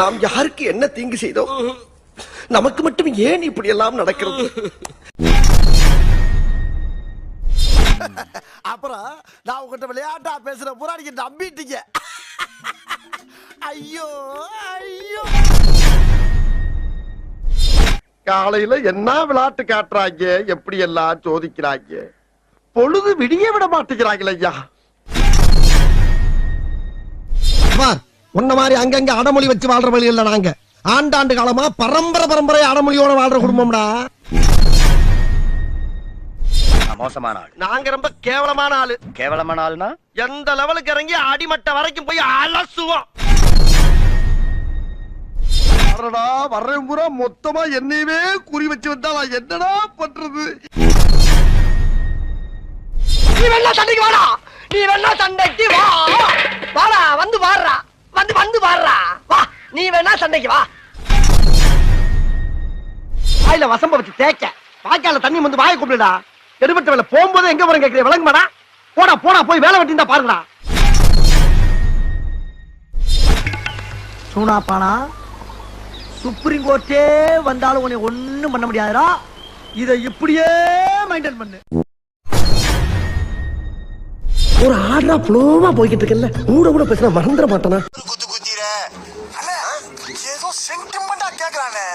நாம் யாருக்கு என்ன தீங்கு செய்தோம்? நமக்கு மட்டும் ஏன் இப்படி எல்லாம் நடக்கிறது? அப்புறம் நான் உங்ககிட்ட விளையாட்டா பேசுற புறாடிக்கு நம்பிட்டீங்க. ஐயோ ஐயோ, காலையில என்ன விளையாட்டு காட்டுறாங்க, எப்படி எல்லாம் சோதிக்கிறாங்க. பொழுது விடிய விட மாட்டேங்கிறாங்களே ஐயா. உன்ன மாதிரி அங்கங்க அடமொழி வச்சு வாழ்ற வழி இல்ல. நாங்க ஆண்டாண்டு காலமா பரம்பரை அடமொழியோட வாழ்ற குடும்பம்டா. மோசமான ஆள். நாங்க ரொம்ப கேவலமான ஆளு. கேவலமான ஆளுனா எந்த லெவலுக்கு இறங்கி அடிமட்ட வரைக்கும் போய் அலசுவோம். வர்றேன் பூரா மொத்தமா என்னையவே குறி வச்சு வந்தா நான் என்னடா பண்றது? நீ வேணா சண்டைக்கு வாடா, நீ வேணா சண்டைக்கு வா. வாடா, வந்து வாடுறா, வந்து வாடுறா, வா. நீ வேணா சண்டைக்கு வா. வாயில வசம்ப வச்சு தேய்க்க, வாய்க்கால தண்ணி வந்து வாயை கூப்பிடுடா. எடுபட்ட வேலை போகும்போது எங்க போறேன் கேட்கிறேன், விளங்க மாடா. போடா போய் வேலை வெட்டி இருந்தா பாருங்கடா. சூனாப்பானா, சுப்ரீம் கோர்ட்டே வந்தாலும் உன்னை ஒண்ணும் பண்ண முடியாதுடா. இதை இப்படியே மெயின்டைன் பண்ணு. ஒரு ஆர்டரா புலோமா போய்கிட்டு இருக்கல, கூட பேசினா மறந்துட மாட்டானா? குத்து குத்திர ஏதோ சென்டிமெண்டா கேக்குறானே.